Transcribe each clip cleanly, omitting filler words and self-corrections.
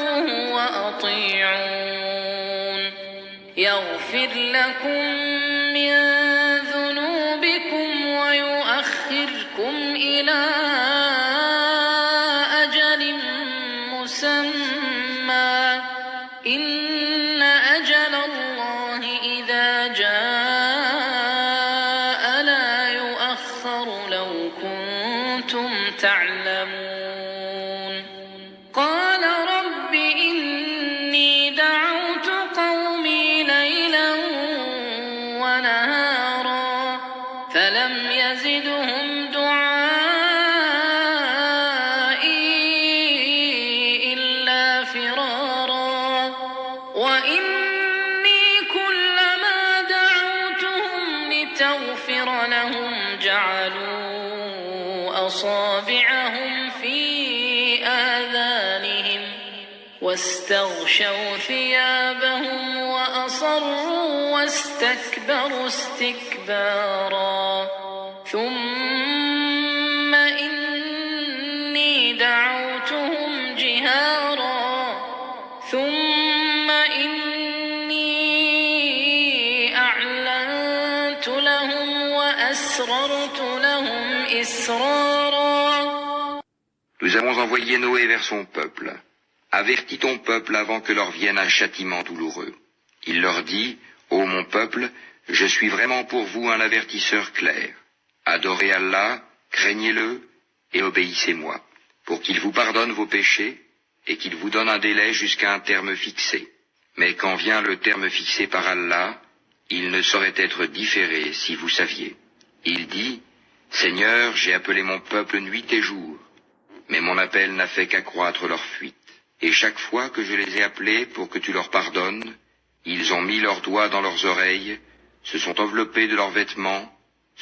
فاتقوه وأطيعون يغفر لكم من ذنوبكم ويؤخركم إلى أجل مسمى إن أجل الله إذا جاء لا يؤخر لو كنتم تعلمون قال رب إني دعوت قومي ليلا ونهارا فلم يزدهم دعائي إلا فرارا وإني كلما دعوتهم لتغفر لهم جعلوا أصابعهم في آذانهم واستغشوا ثيابهم وأصروا واستكبروا استكبارا ثم إني دعوتهم جهارا ثم إني أعلنت لهم وأسررت لهم إسرارا. Nous avons envoyé Noé vers son peuple. Avertis ton peuple avant que leur vienne un châtiment douloureux. Il leur dit, ô mon peuple, je suis vraiment pour vous un avertisseur clair. Adorez Allah, craignez-le et obéissez-moi, pour qu'il vous pardonne vos péchés et qu'il vous donne un délai jusqu'à un terme fixé. Mais quand vient le terme fixé par Allah, il ne saurait être différé si vous saviez. Il dit, Seigneur, j'ai appelé mon peuple nuit et jour, mais mon appel n'a fait qu'accroître leur fuite. Et chaque fois que je les ai appelés pour que tu leur pardonnes, ils ont mis leurs doigts dans leurs oreilles, se sont enveloppés de leurs vêtements,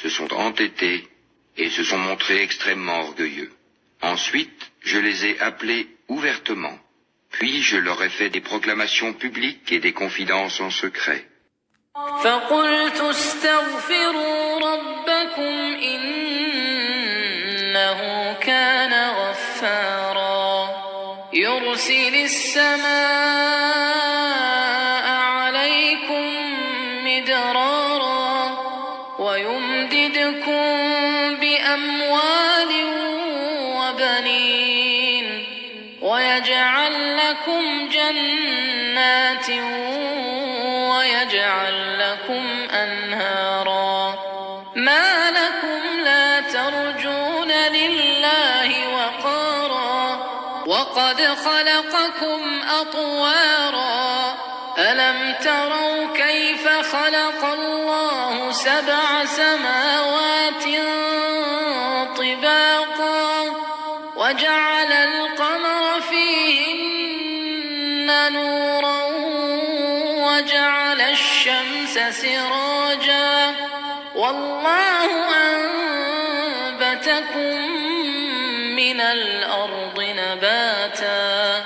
se sont entêtés et se sont montrés extrêmement orgueilleux. Ensuite, je les ai appelés ouvertement, puis je leur ai fait des proclamations publiques et des confidences en secret. فقلت استغفروا ربكم إنه كان غفارا يرسل السماء عليكم مدرارا ويمددكم بأموال وبنين ويجعل لكم جنات ويجعل لكم أنهارا ما لكم لا ترجون لله وقارا وقد خلقكم أطوارا ألم تروا كيف خلق الله 7 سماوات طباقا وجعل القمر فيهن نورا وجعل الشمس سراجا والله أنبتكم من الأرض نباتا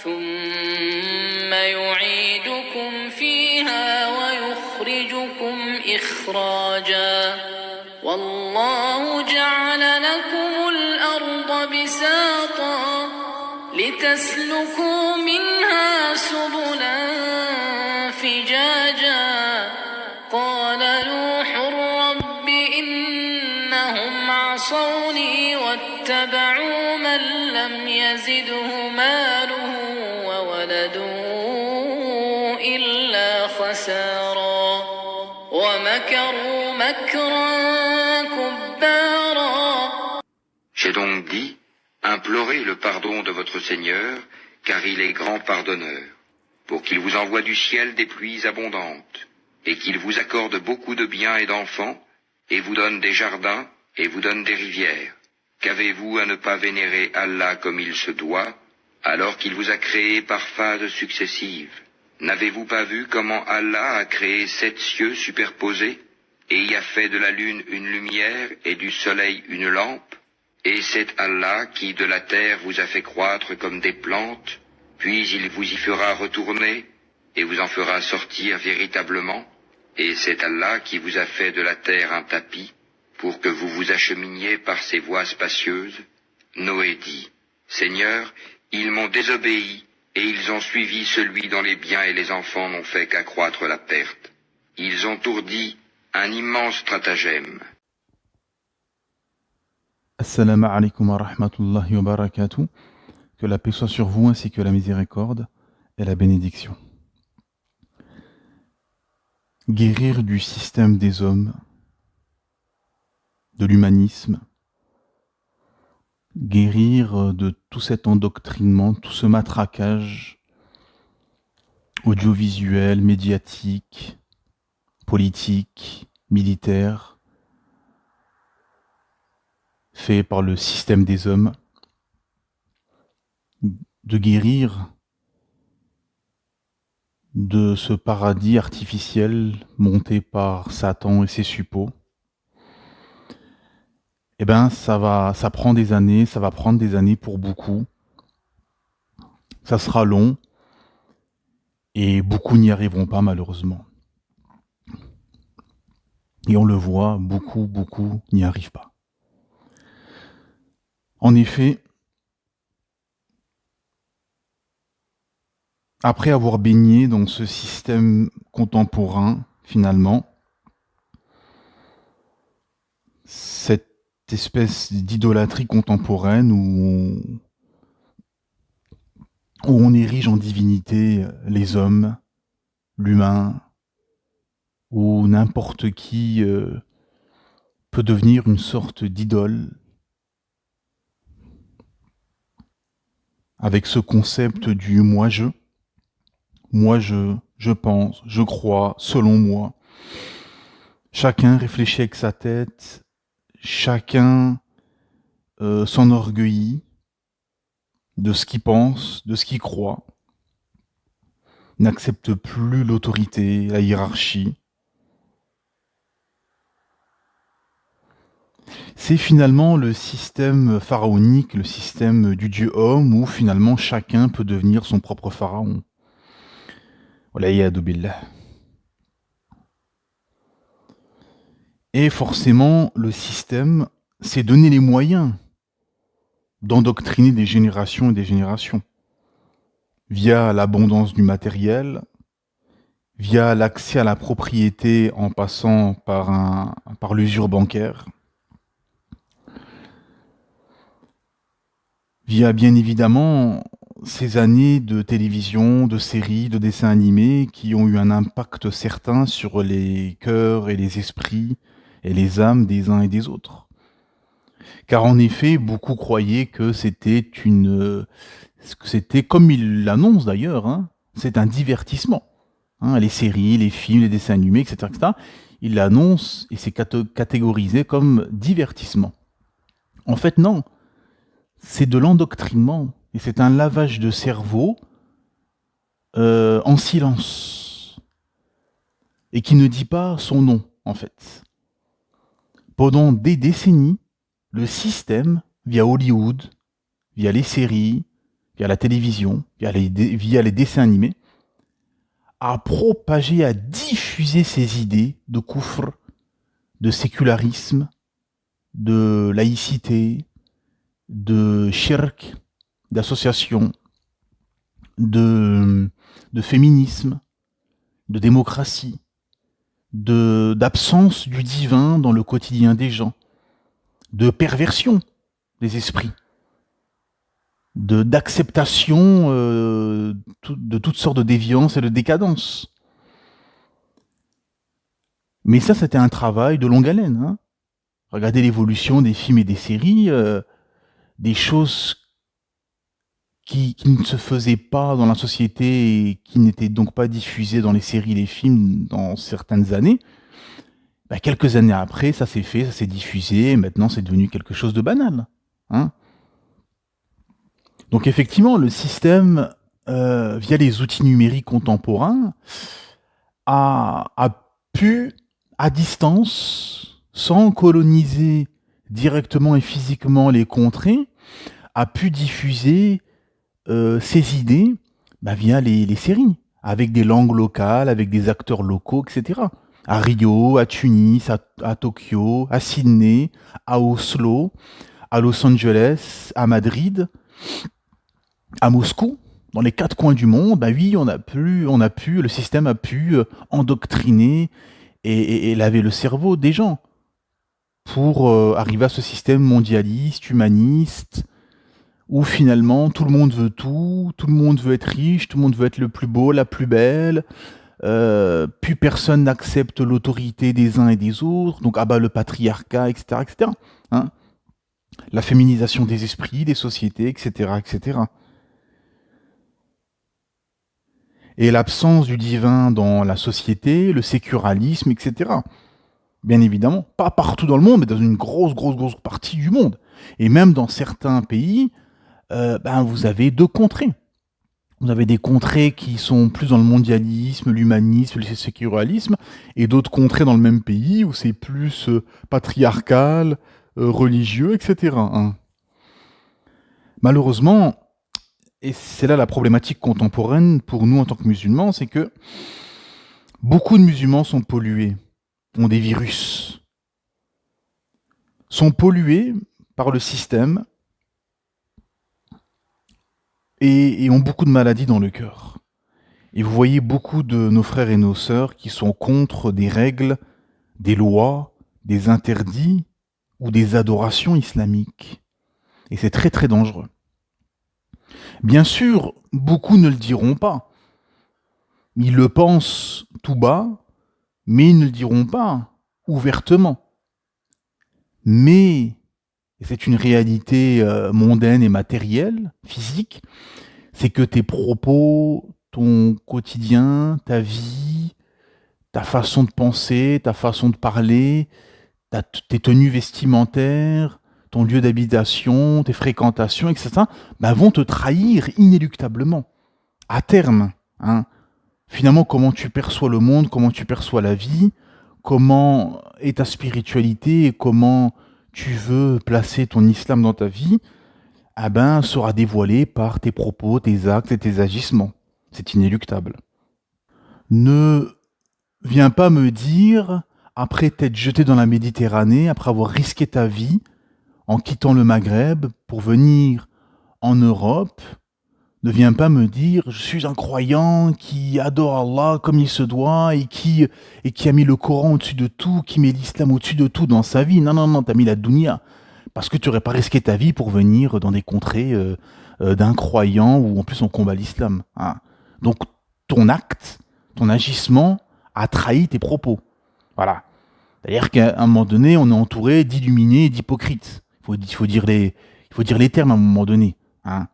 ثم يعيدكم فيها ويخرجكم إخراجا والله جعل لكم الأرض بساطا لتسلكوا منها سبلا فجاجا قال نوح رب إنهم عصوني واتبعوا من لم يزده ماله وولده إلا خسارا ومكروا مكرا كبارا. J'ai donc dit, implorez le pardon de votre Seigneur, car il est grand pardonneur, pour qu'il vous envoie du ciel des pluies abondantes, et qu'il vous accorde beaucoup de biens et d'enfants, et vous donne des jardins, et vous donne des rivières. Qu'avez-vous à ne pas vénérer Allah comme il se doit, alors qu'il vous a créé par phases successives? N'avez-vous pas vu comment Allah a créé 7 cieux superposés, et y a fait de la lune une lumière et du soleil une lampe? Et c'est Allah qui de la terre vous a fait croître comme des plantes, puis il vous y fera retourner, et vous en fera sortir véritablement. Et c'est Allah qui vous a fait de la terre un tapis, pour que vous vous acheminiez par ces voies spacieuses. Noé dit, Seigneur, ils m'ont désobéi, et ils ont suivi celui dont les biens et les enfants n'ont fait qu'accroître la perte. Ils ont ourdi un immense stratagème. Assalamu alaikum wa rahmatullahi wa barakatuh. Que la paix soit sur vous ainsi que la miséricorde et la bénédiction. Guérir du système des hommes, de l'humanisme, guérir de tout cet endoctrinement, tout ce matraquage audiovisuel, médiatique, politique, militaire, fait par le système des hommes, de guérir de ce paradis artificiel monté par Satan et ses suppôts. Eh ben, ça prend des années, ça va prendre des années pour beaucoup. Ça sera long et beaucoup n'y arriveront pas malheureusement. Et on le voit, beaucoup n'y arrivent pas. En effet, après avoir baigné dans ce système contemporain, finalement, cette espèce d'idolâtrie contemporaine où on érige en divinité les hommes, l'humain, où n'importe qui peut devenir une sorte d'idole, avec ce concept du moi-je. Moi, je pense, je crois, selon moi. Chacun réfléchit avec sa tête, chacun s'enorgueillit de ce qu'il pense, de ce qu'il croit, n'accepte plus l'autorité, la hiérarchie. C'est finalement le système pharaonique, le système du dieu homme, où finalement chacun peut devenir son propre pharaon. Et forcément, le système s'est donné les moyens d'endoctriner des générations et des générations, via l'abondance du matériel, via l'accès à la propriété en passant par l'usure bancaire, via bien évidemment ces années de télévision, de séries, de dessins animés qui ont eu un impact certain sur les cœurs et les esprits et les âmes des uns et des autres. Car en effet, beaucoup croyaient que c'était comme ils l'annoncent d'ailleurs, hein, c'est un divertissement. Hein, les séries, les films, les dessins animés, etc., etc. Ils l'annoncent et c'est catégorisé comme divertissement. En fait, non. C'est de l'endoctrinement. Et c'est un lavage de cerveau en silence. Et qui ne dit pas son nom, en fait. Pendant des décennies, le système, via Hollywood, via les séries, via la télévision, via les dessins animés, a propagé, a diffusé ses idées de koufr, de sécularisme, de laïcité, de shirk, d'association, de féminisme, de démocratie, d'absence du divin dans le quotidien des gens, de perversion des esprits, d'acceptation de toutes sortes de déviances et de décadences. Mais ça, c'était un travail de longue haleine. Hein. Regardez l'évolution des films et des séries, des choses qui ne se faisaient pas dans la société et qui n'étaient donc pas diffusées dans les séries et les films dans certaines années. Bah, quelques années après, ça s'est fait, ça s'est diffusé, et maintenant c'est devenu quelque chose de banal. Hein. Donc effectivement, le système, via les outils numériques contemporains, a pu, à distance, sans coloniser directement et physiquement les contrées, a pu diffuser ses idées via les séries, avec des langues locales, avec des acteurs locaux, etc. À Rio, à Tunis, à Tokyo, à Sydney, à Oslo, à Los Angeles, à Madrid, à Moscou, Dans les quatre coins du monde, bah oui, le système a pu endoctriner et laver le cerveau des gens pour arriver à ce système mondialiste, humaniste, où finalement tout le monde veut tout le monde veut être riche, tout le monde veut être le plus beau, la plus belle, plus personne n'accepte l'autorité des uns et des autres, donc le patriarcat, etc., etc. Hein, la féminisation des esprits, des sociétés, etc., etc. Et l'absence du divin dans la société, le sécularisme, etc. Bien évidemment, pas partout dans le monde, mais dans une grosse partie du monde. Et même dans certains pays, vous avez deux contrées. Vous avez des contrées qui sont plus dans le mondialisme, l'humanisme, le sécularisme, et d'autres contrées dans le même pays où c'est plus patriarcal, religieux, etc. Hein. Malheureusement, et c'est là la problématique contemporaine pour nous en tant que musulmans, c'est que beaucoup de musulmans sont pollués, ont des virus, sont pollués par le système et ont beaucoup de maladies dans le cœur. Et vous voyez beaucoup de nos frères et nos sœurs qui sont contre des règles, des lois, des interdits ou des adorations islamiques. Et c'est très très dangereux. Bien sûr, beaucoup ne le diront pas. Ils le pensent tout bas, mais ils ne le diront pas ouvertement. Mais, et c'est une réalité mondaine et matérielle, physique, c'est que tes propos, ton quotidien, ta vie, ta façon de penser, ta façon de parler, tes tenues vestimentaires, ton lieu d'habitation, tes fréquentations, etc., vont te trahir inéluctablement, à terme. Hein. Finalement, comment tu perçois le monde, comment tu perçois la vie, comment est ta spiritualité et comment tu veux placer ton islam dans ta vie, sera dévoilé par tes propos, tes actes et tes agissements. C'est inéluctable. Ne viens pas me dire, après t'être jeté dans la Méditerranée, après avoir risqué ta vie, en quittant le Maghreb pour venir en Europe, ne viens pas me dire je suis un croyant qui adore Allah comme il se doit et qui a mis le Coran au-dessus de tout, qui met l'islam au-dessus de tout dans sa vie. Non, t'as mis la dunya. Parce que tu n'aurais pas risqué ta vie pour venir dans des contrées d'un croyant où en plus on combat l'islam. Hein. Donc ton acte, ton agissement a trahi tes propos. Voilà. C'est-à-dire qu'à un moment donné, on est entouré d'illuminés et d'hypocrites. Il faut dire les termes à un moment donné. Hein.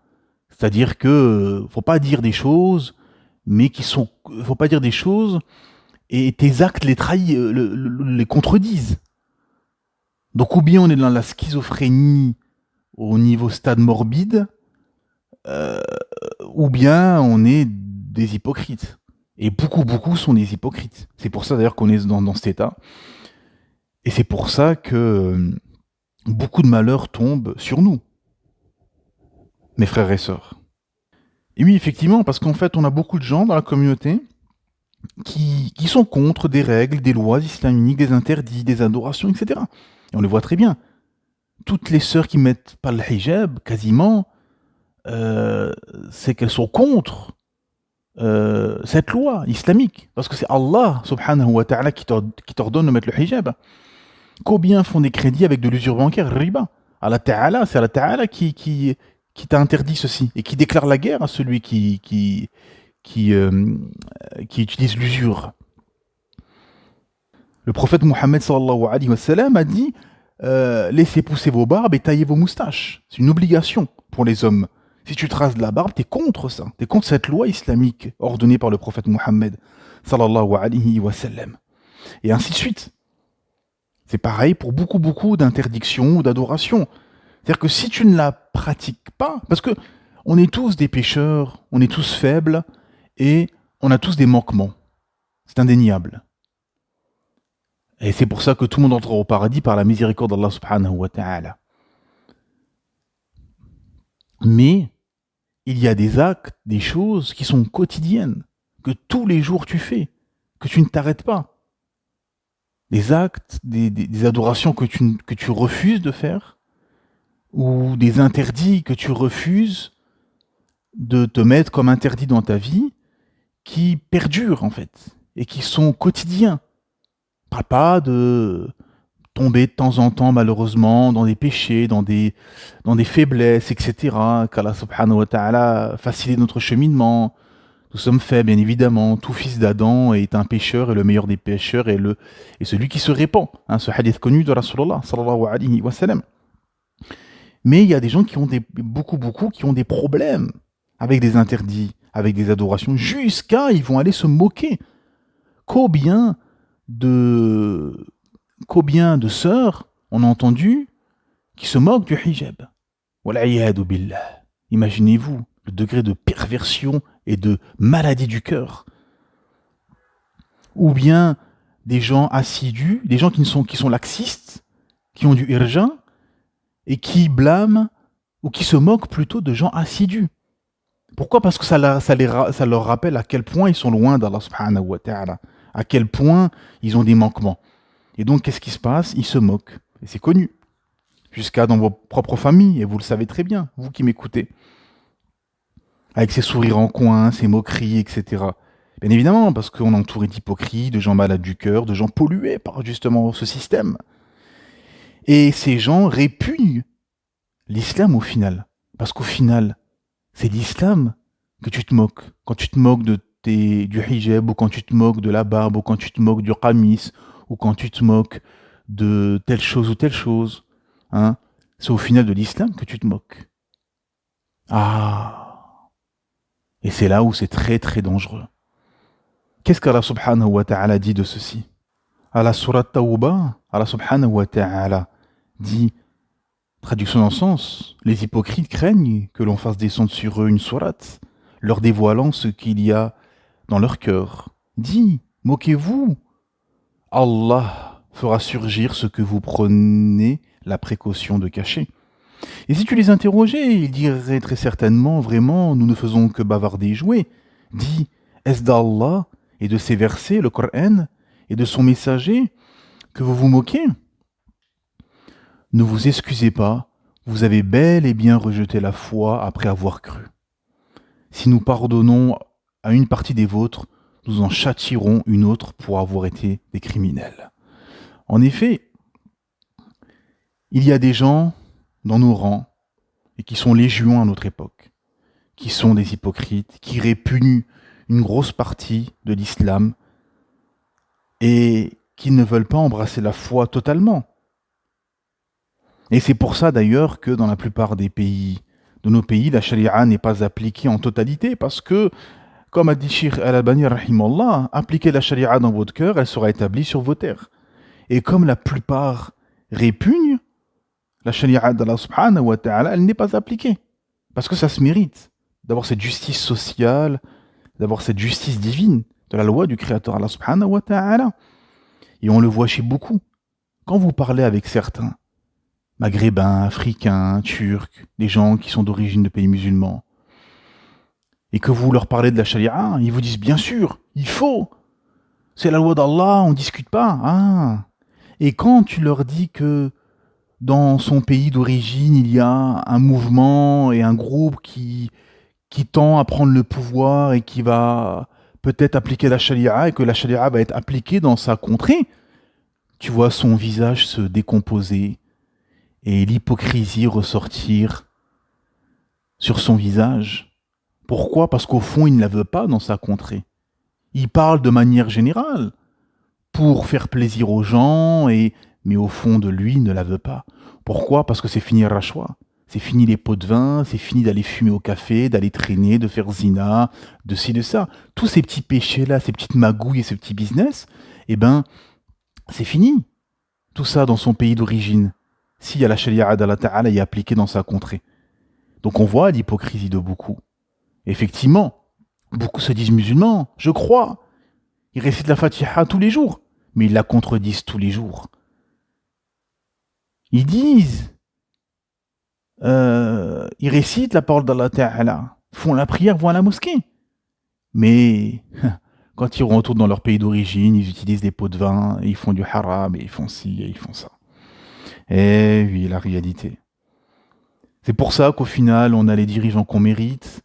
C'est-à-dire que faut pas dire des choses, faut pas dire des choses et tes actes les trahissent, les contredisent. Donc ou bien on est dans la schizophrénie au niveau stade morbide, ou bien on est des hypocrites. Et beaucoup sont des hypocrites. C'est pour ça d'ailleurs qu'on est dans cet état. Et c'est pour ça que beaucoup de malheurs tombent sur nous, mes frères et sœurs. Et oui, effectivement, parce qu'en fait, on a beaucoup de gens dans la communauté qui sont contre des règles, des lois islamiques, des interdits, des adorations, etc. Et on le voit très bien. Toutes les sœurs qui mettent pas le hijab, quasiment, c'est qu'elles sont contre cette loi islamique. Parce que c'est Allah, subhanahu wa ta'ala, qui t'ordonne de mettre le hijab. Combien font des crédits avec de l'usure bancaire, riba? C'est Allah Ta'ala qui t'a interdit ceci et qui déclare la guerre à celui qui utilise l'usure. Le prophète Mohammed sallallahu alayhi wa sallam a dit laissez pousser vos barbes et taillez vos moustaches. C'est une obligation pour les hommes. Si tu traces de la barbe, t'es contre ça. T'es contre cette loi islamique ordonnée par le prophète Mohammed sallallahu alayhi wa sallam. Et ainsi de suite. C'est pareil pour beaucoup d'interdictions ou d'adorations. C'est-à-dire que si tu ne la pratiques pas, parce que on est tous des pécheurs, on est tous faibles, et on a tous des manquements. C'est indéniable. Et c'est pour ça que tout le monde entrera au paradis par la miséricorde d'Allah subhanahu wa ta'ala. Mais il y a des actes, des choses qui sont quotidiennes, que tous les jours tu fais, que tu ne t'arrêtes pas. Des actes, des adorations que tu refuses de faire, ou des interdits que tu refuses, de te mettre comme interdit dans ta vie qui perdurent en fait et qui sont quotidiens. Pas de tomber de temps en temps malheureusement dans des péchés, dans des faiblesses, etc. Qu'Allah subhanahu wa ta'ala facilite notre cheminement. Nous sommes faits, bien évidemment. Tout fils d'Adam est un pécheur et le meilleur des pécheurs est celui qui se répand. Hein, ce hadith connu de Rasulullah sallallahu alayhi wa sallam. Mais il y a des gens qui ont beaucoup qui ont des problèmes avec des interdits, avec des adorations, jusqu'à ils vont aller se moquer. Combien de sœurs on a entendu qui se moquent du hijab. Wal'iyadu billah. Imaginez-vous le degré de perversion et de maladie du cœur. Ou bien des gens assidus, des gens qui sont laxistes, qui ont du irja, et qui blâment ou qui se moquent plutôt de gens assidus. Pourquoi ? Parce que ça leur rappelle à quel point ils sont loin d'Allah subhanahu wa ta'ala, à quel point ils ont des manquements. Et donc, qu'est-ce qui se passe ? Ils se moquent. Et c'est connu. Jusqu'à dans vos propres familles, et vous le savez très bien, vous qui m'écoutez. Avec ces sourires en coin, ces moqueries, etc. Bien évidemment, parce qu'on est entouré d'hypocrites, de gens malades du cœur, de gens pollués par justement ce système. Et ces gens répugnent l'islam au final. Parce qu'au final, c'est l'islam que tu te moques. Quand tu te moques du hijab, ou quand tu te moques de la barbe, ou quand tu te moques du qamis, ou quand tu te moques de telle chose ou telle chose, hein, c'est au final de l'islam que tu te moques. Ah. Et c'est là où c'est très très dangereux. Qu'est-ce qu'Allah subhanahu wa ta'ala dit de ceci ? À la sourate Tawbah, Allah subhanahu wa ta'ala dit, traduction dans le sens, les hypocrites craignent que l'on fasse descendre sur eux une sourate, leur dévoilant ce qu'il y a dans leur cœur. Dis, moquez-vous. Allah fera surgir ce que vous prenez la précaution de cacher. Et si tu les interrogeais, ils diraient très certainement, vraiment, nous ne faisons que bavarder et jouer. Dis, est-ce d'Allah et de ses versets, le Coran, et de son messager, que vous vous moquez ? Ne vous excusez pas, vous avez bel et bien rejeté la foi après avoir cru. Si nous pardonnons à une partie des vôtres, nous en châtierons une autre pour avoir été des criminels. En effet, il y a des gens dans nos rangs, et qui sont légions à notre époque, qui sont des hypocrites, qui répugnent une grosse partie de l'islam, et qui ne veulent pas embrasser la foi totalement. Et c'est pour ça d'ailleurs que dans la plupart de nos pays, la charia n'est pas appliquée en totalité, parce que, comme a dit Cheikh Al-Albani rahimallah, appliquez la charia dans votre cœur, elle sera établie sur vos terres. Et comme la plupart répugnent, la charia d'Allah subhanahu wa ta'ala, elle n'est pas appliquée. Parce que ça se mérite d'avoir cette justice sociale, d'avoir cette justice divine de la loi du Créateur Allah subhanahu wa ta'ala. Et on le voit chez beaucoup. Quand vous parlez avec certains, maghrébins, africains, turcs, des gens qui sont d'origine de pays musulmans, et que vous leur parlez de la charia, ils vous disent bien sûr, il faut. C'est la loi d'Allah, on ne discute pas. Ah. Et quand tu leur dis que dans son pays d'origine, il y a un mouvement et un groupe qui tend à prendre le pouvoir et qui va peut-être appliquer la charia et que la charia va être appliquée dans sa contrée, tu vois son visage se décomposer et l'hypocrisie ressortir sur son visage. Pourquoi ? Parce qu'au fond, il ne la veut pas dans sa contrée. Il parle de manière générale pour faire plaisir aux gens, mais au fond de lui, il ne la veut pas. Pourquoi ? Parce que c'est fini le rachwa. C'est fini les pots de vin, c'est fini d'aller fumer au café, d'aller traîner, de faire zina, de ci, de ça. Tous ces petits péchés-là, ces petites magouilles et ces petits business, eh ben, c'est fini. Tout ça dans son pays d'origine. Si la charia d'Allah Ta'ala est appliquée dans sa contrée. Donc on voit l'hypocrisie de beaucoup. Effectivement, beaucoup se disent musulmans, je crois. Ils récitent la Fatiha tous les jours, mais ils la contredisent tous les jours. Ils disent, ils récitent la parole d'Allah Ta'ala, font la prière, vont à la mosquée. Mais quand ils retournent dans leur pays d'origine, ils utilisent des pots de vin, et ils font du haram, et ils font ci, et ils font ça. Eh oui, la réalité. C'est pour ça qu'au final, on a les dirigeants qu'on mérite,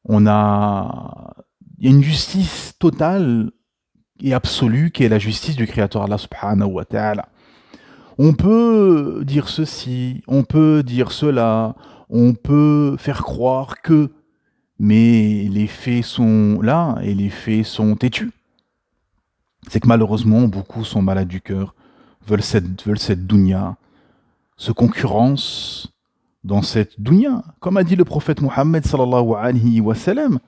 Il y a une justice totale et absolue qui est la justice du Créateur Allah subhanahu wa ta'ala. On peut dire ceci, on peut dire cela, on peut faire croire que, mais les faits sont là et les faits sont têtus. C'est que malheureusement, beaucoup sont malades du cœur, veulent cette dunya, se concurrencent dans cette dunya. Comme a dit le prophète Mohammed sallallahu alayhi wa sallam,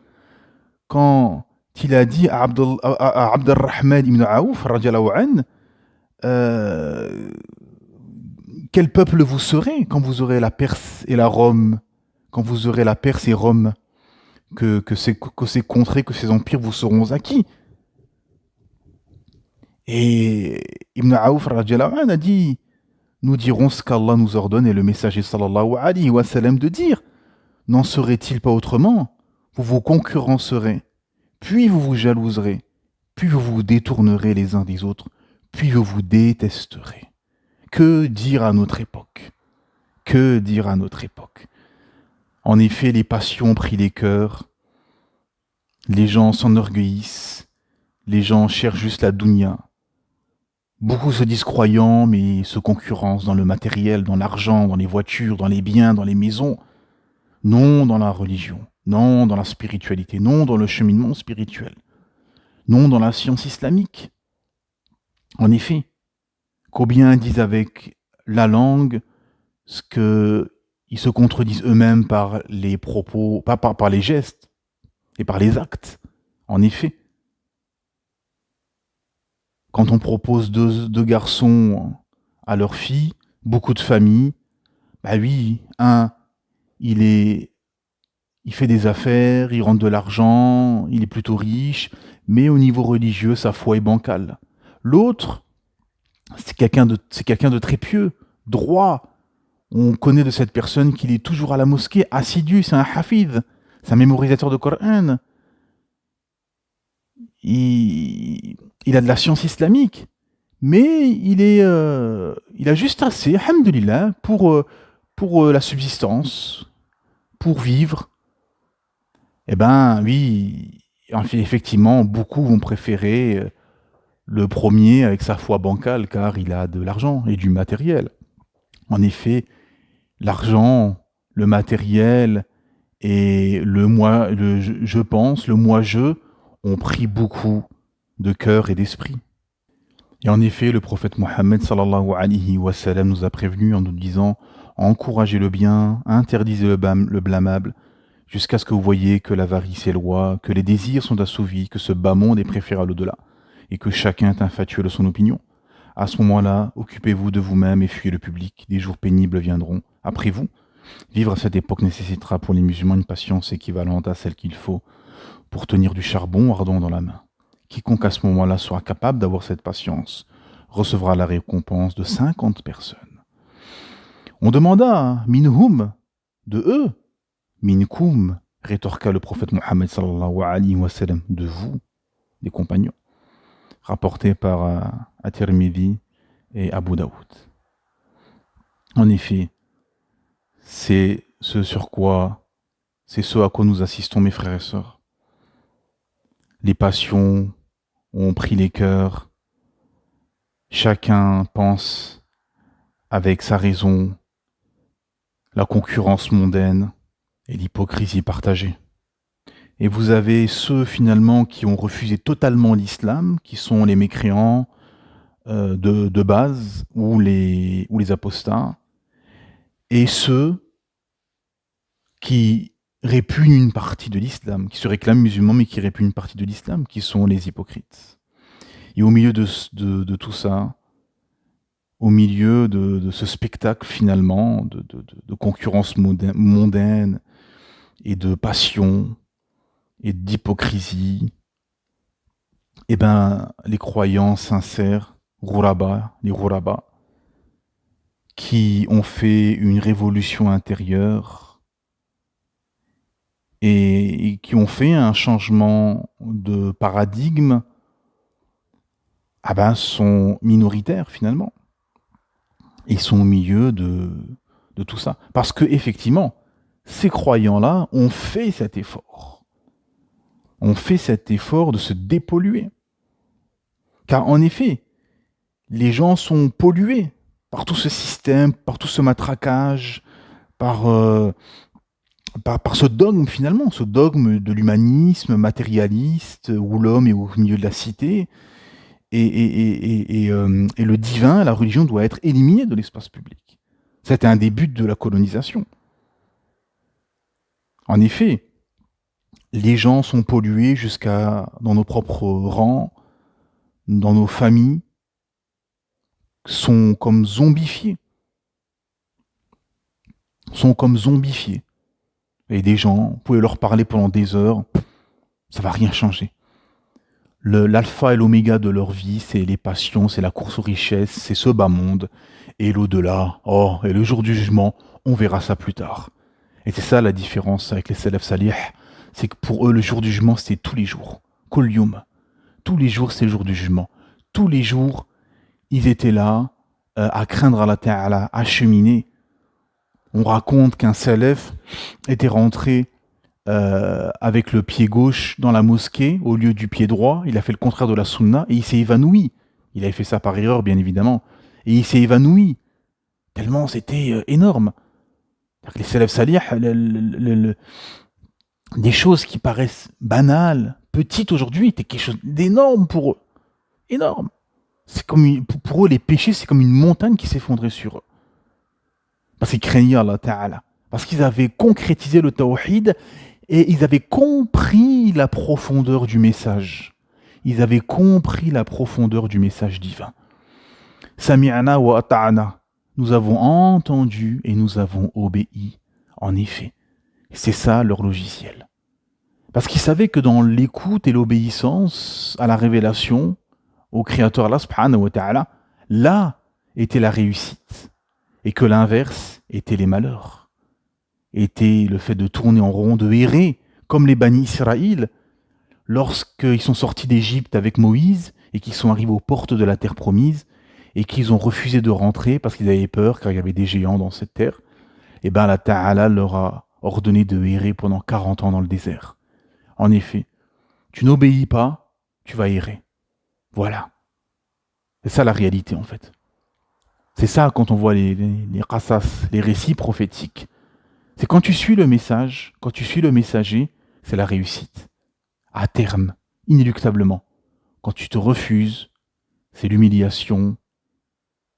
quand il a dit à Abdurrahman ibn Aouf, radiallahu anhu, quel peuple vous serez quand vous aurez la Perse et la Rome, quand vous aurez la Perse et Rome, que ces contrées, que ces empires vous seront acquis. Et Ibn Aouf radiallahu anhu a dit, nous dirons ce qu'Allah nous ordonne et le messager sallallahu alayhi wa sallam de dire. N'en serait-il pas autrement? Vous vous concurrencerez, puis vous vous jalouserez, puis vous vous détournerez les uns des autres, puis vous vous détesterez. Que dire à notre époque? Que dire à notre époque? En effet, les passions ont pris les cœurs, les gens s'enorgueillissent, les gens cherchent juste la dunya. Beaucoup se disent croyants, mais se concurrencent dans le matériel, dans l'argent, dans les voitures, dans les biens, dans les maisons. Non dans la religion, non dans la spiritualité, non dans le cheminement spirituel, non dans la science islamique. En effet, combien disent avec la langue ce qu'ils se contredisent eux-mêmes par les propos, pas par les gestes et par les actes. En effet, quand on propose deux garçons à leur fille, beaucoup de familles, bah oui, il fait des affaires, il rentre de l'argent, il est plutôt riche, mais au niveau religieux, sa foi est bancale. L'autre, c'est quelqu'un de très pieux, droit. On connaît de cette personne qu'il est toujours à la mosquée, assidu, c'est un hafidh, c'est un mémorisateur de Coran. Il a de la science islamique, mais il a juste assez, alhamdoulilah, pour la subsistance, pour vivre. Eh ben oui, effectivement, beaucoup vont préférer le premier avec sa foi bancale, car il a de l'argent et du matériel. En effet, l'argent, le matériel et je pense, le moi-je ont pris beaucoup de cœur et d'esprit. Et en effet, le prophète Mohammed sallallahu alayhi wa sallam nous a prévenus en nous disant « Encouragez le bien, interdisez le blâmable, jusqu'à ce que vous voyez que l'avarice est loi, que les désirs sont assouvis, que ce bas monde est préférable au-delà, et que chacun est infatué de son opinion. À ce moment-là, occupez-vous de vous-même et fuyez le public. Des jours pénibles viendront après vous. Vivre à cette époque nécessitera pour les musulmans une patience équivalente à celle qu'il faut pour tenir du charbon ardent dans la main. Quiconque à ce moment-là sera capable d'avoir cette patience recevra la récompense de 50 personnes. » On demanda « Minhum » de eux. « Minkum » rétorqua le prophète Mohammed sallallahu alayhi wa sallam, de vous, des compagnons, rapporté par At-Tirmidhi et Abu Daoud. En effet, c'est ce à quoi nous assistons, mes frères et sœurs. Les passions ont pris les cœurs, chacun pense avec sa raison, la concurrence mondaine et l'hypocrisie partagée. Et vous avez ceux finalement qui ont refusé totalement l'islam, qui sont les mécréants de base ou les apostats, et ceux qui répugnent une partie de l'islam, qui se réclament musulmans mais qui répugnent une partie de l'islam, qui sont les hypocrites. Et au milieu de tout ça, au milieu de ce spectacle finalement de concurrence mondaine et de passion et d'hypocrisie, eh ben, les croyants sincères, les ghuraba, qui ont fait une révolution intérieure et qui ont fait un changement de paradigme, ah ben, sont minoritaires finalement. Ils sont au milieu de tout ça. Parce que effectivement, ces croyants-là ont fait cet effort. ont fait cet effort de se dépolluer. Car en effet, les gens sont pollués par tout ce système, par tout ce matraquage, par, par ce dogme finalement, ce dogme de l'humanisme matérialiste, où l'homme est au milieu de la cité, et le divin, la religion doit être éliminée de l'espace public. C'était un des buts de la colonisation. En effet, les gens sont pollués jusqu'à dans nos propres rangs, dans nos familles, sont comme zombifiés. Sont comme zombifiés. Et des gens, vous pouvez leur parler pendant des heures, ça va rien changer. L'alpha et l'oméga de leur vie, c'est les passions, c'est la course aux richesses, c'est ce bas monde. Et l'au-delà, oh, et le jour du jugement, on verra ça plus tard. Et c'est ça la différence avec les salaf salih, c'est que pour eux, le jour du jugement, c'est tous les jours. Kul yawm. Tous les jours, c'est le jour du jugement. Tous les jours, ils étaient là, à craindre Allah Ta'ala, à cheminer. On raconte qu'un salaf était rentré avec le pied gauche dans la mosquée au lieu du pied droit. Il a fait le contraire de la sunna et il s'est évanoui. Il avait fait ça par erreur, bien évidemment. Et il s'est évanoui. Tellement c'était énorme. Les salaf salih, des choses qui paraissent banales, petites aujourd'hui, étaient quelque chose d'énorme pour eux. Énorme. C'est comme pour eux, les péchés, c'est comme une montagne qui s'effondrait sur eux. Parce qu'ils craignaient Allah Ta'ala. Parce qu'ils avaient concrétisé le tawhid et ils avaient compris la profondeur du message. Ils avaient compris la profondeur du message divin. Sami'ana wa ata'ana. Nous avons entendu et nous avons obéi. En effet, c'est ça leur logiciel. Parce qu'ils savaient que dans l'écoute et l'obéissance à la révélation, au Créateur Allah subhanahu wa ta'ala, là était la réussite. Et que l'inverse était les malheurs. Était le fait de tourner en rond, de errer, comme les Bani Israël, lorsqu'ils sont sortis d'Égypte avec Moïse et qu'ils sont arrivés aux portes de la terre promise et qu'ils ont refusé de rentrer parce qu'ils avaient peur, car il y avait des géants dans cette terre, et bien Allah Ta'ala leur a ordonné de errer pendant 40 ans dans le désert. En effet, tu n'obéis pas, tu vas errer. Voilà. C'est ça la réalité en fait. C'est ça quand on voit les qasas, les récits prophétiques. C'est quand tu suis le message, quand tu suis le messager, c'est la réussite. À terme, inéluctablement. Quand tu te refuses, c'est l'humiliation,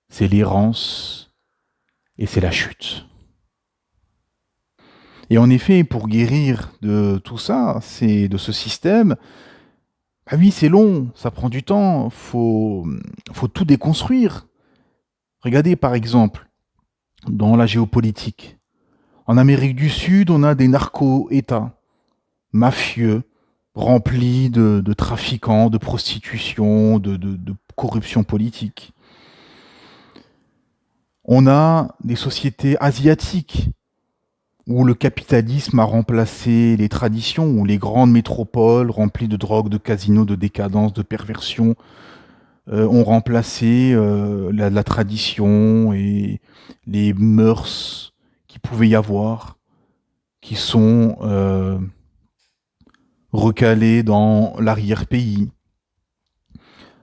c'est l'errance et c'est la chute. Et en effet, pour guérir de tout ça, c'est de ce système, ah oui, c'est long, ça prend du temps, faut tout déconstruire. Regardez par exemple, dans la géopolitique, en Amérique du Sud, on a des narco-États, mafieux, remplis de trafiquants, de prostitution, de corruption politique. On a des sociétés asiatiques, où le capitalisme a remplacé les traditions, où les grandes métropoles remplies de drogue, de casinos, de décadence, de perversion, ont remplacé la tradition et les mœurs qui pouvaient y avoir, qui sont recalées dans l'arrière-pays.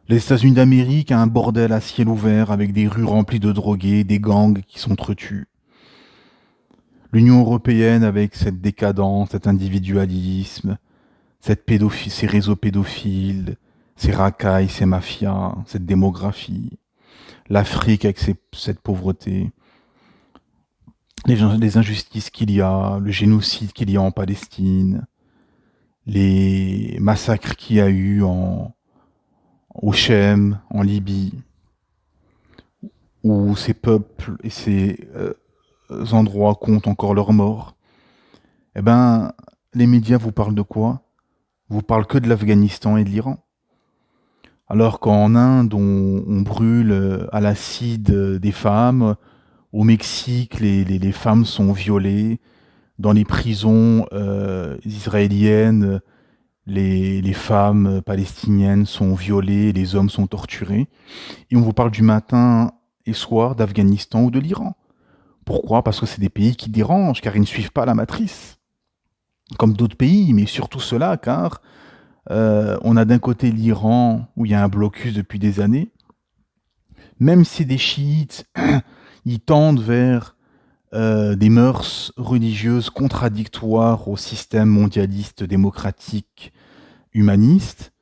Les États-Unis d'Amérique, un bordel à ciel ouvert avec des rues remplies de drogués, des gangs qui s'entretuent. L'Union européenne avec cette décadence, cet individualisme, ces réseaux pédophiles, ces racailles, ces mafias, cette démographie. L'Afrique avec cette pauvreté. Les injustices qu'il y a, le génocide qu'il y a en Palestine, les massacres qu'il y a eu au Chem, en Libye, où ces peuples et ces endroits comptent encore leurs morts. Eh ben, les médias vous parlent de quoi? Vous parlent que de l'Afghanistan et de l'Iran. Alors qu'en Inde, on brûle à l'acide des femmes, au Mexique, les femmes sont violées, dans les prisons israéliennes, les femmes palestiniennes sont violées, les hommes sont torturés. Et on vous parle du matin et soir d'Afghanistan ou de l'Iran. Pourquoi? Parce que c'est des pays qui dérangent, car ils ne suivent pas la matrice. Comme d'autres pays, mais surtout ceux-là, car On a d'un côté l'Iran, où il y a un blocus depuis des années. Même si des chiites, ils tendent vers des mœurs religieuses contradictoires au système mondialiste, démocratique, humaniste,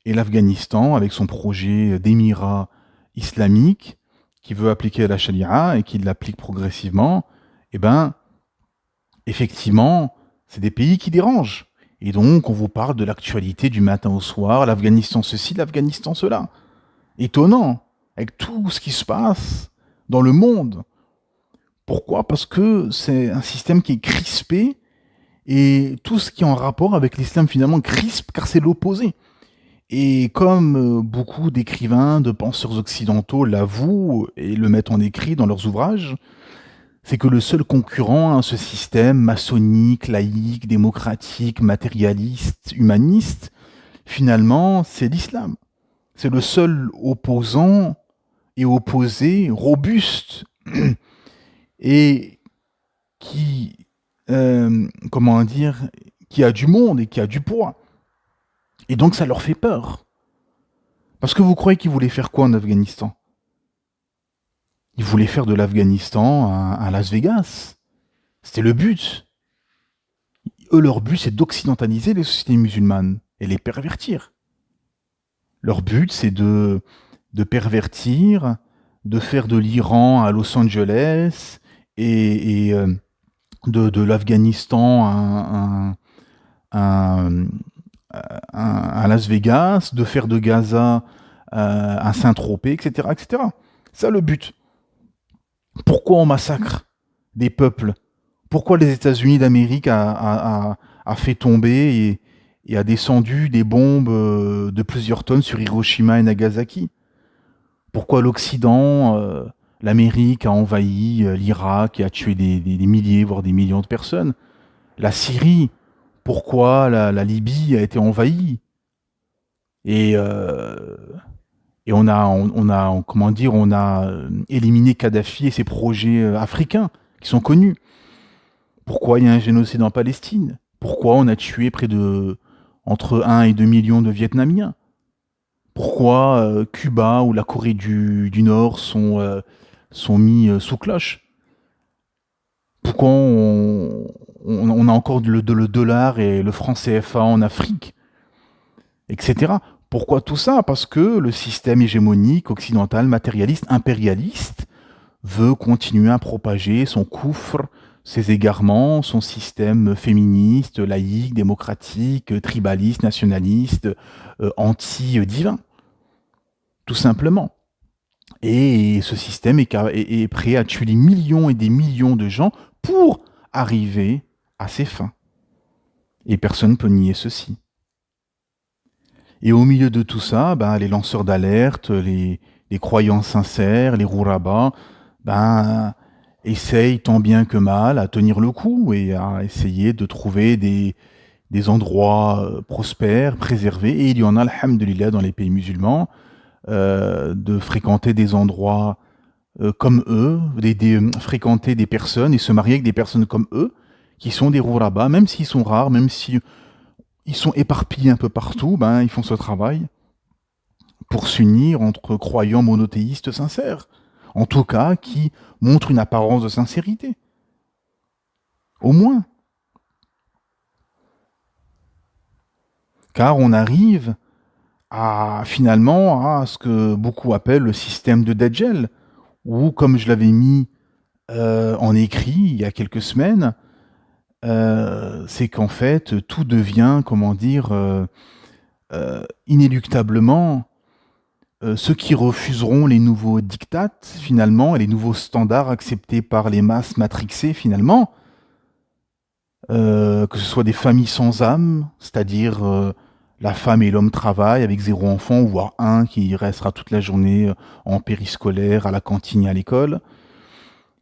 et l'Afghanistan, avec son projet d'émirat islamique, qui veut appliquer la charia et qui l'applique progressivement, eh ben, effectivement, c'est des pays qui dérangent. Et donc, on vous parle de l'actualité du matin au soir, l'Afghanistan ceci, l'Afghanistan cela. Étonnant, avec tout ce qui se passe dans le monde. Pourquoi? Parce que c'est un système qui est crispé et tout ce qui est en rapport avec l'islam finalement crispe car c'est l'opposé. Et comme beaucoup d'écrivains, de penseurs occidentaux l'avouent et le mettent en écrit dans leurs ouvrages, c'est que le seul concurrent à ce système maçonnique, laïque, démocratique, matérialiste, humaniste, finalement, c'est l'islam. C'est le seul opposant et opposé robuste et qui, comment dire, qui a du monde et qui a du poids. Et donc ça leur fait peur. Parce que vous croyez qu'ils voulaient faire quoi en Afghanistan? Ils voulaient faire de l'Afghanistan un Las Vegas. C'était le but. Eux, leur but, c'est d'occidentaliser les sociétés musulmanes et les pervertir. Leur but, c'est de pervertir, de faire de l'Iran à Los Angeles et de l'Afghanistan à Las Vegas, de faire de Gaza un Saint-Tropez, etc., etc. C'est ça le but. Pourquoi on massacre des peuples? Pourquoi les États-Unis d'Amérique a fait tomber et a descendu des bombes de plusieurs tonnes sur Hiroshima et Nagasaki? Pourquoi l'Occident, l'Amérique a envahi l'Irak et a tué des milliers, voire des millions de personnes? La Syrie, pourquoi la Libye a été envahie? Et on a comment dire, on a éliminé Kadhafi et ses projets africains qui sont connus. Pourquoi il y a un génocide en Palestine? Pourquoi on a tué près de entre 1 et 2 millions de Vietnamiens? Pourquoi Cuba ou la Corée du Nord sont mis sous cloche? Pourquoi on a encore le dollar et le franc CFA en Afrique, etc. Pourquoi tout ça? Parce que le système hégémonique, occidental, matérialiste, impérialiste, veut continuer à propager son coufre, ses égarements, son système féministe, laïque, démocratique, tribaliste, nationaliste, anti-divin. Tout simplement. Et ce système est prêt à tuer des millions et des millions de gens pour arriver à ses fins. Et personne ne peut nier ceci. Et au milieu de tout ça, ben, les lanceurs d'alerte, les croyants sincères, les rourabas, ben, essayent tant bien que mal à tenir le coup et à essayer de trouver des endroits prospères, préservés. Et il y en a, alhamdoulilah, dans les pays musulmans, de fréquenter des endroits comme eux, fréquenter des personnes et se marier avec des personnes comme eux, qui sont des rourabas, même s'ils sont rares, même si ils sont éparpillés un peu partout, ben, ils font ce travail pour s'unir entre croyants monothéistes sincères, en tout cas qui montrent une apparence de sincérité. Au moins. Car on arrive finalement à ce que beaucoup appellent le système de Dajjal, où, comme je l'avais mis en écrit il y a quelques semaines, c'est qu'en fait, tout devient, comment dire, inéluctablement, ceux qui refuseront les nouveaux diktats, finalement, et les nouveaux standards acceptés par les masses matrixées, finalement, que ce soit des familles sans âme, c'est-à-dire la femme et l'homme travaillent avec 0 enfant, voire un qui restera toute la journée en périscolaire, à la cantine, à l'école.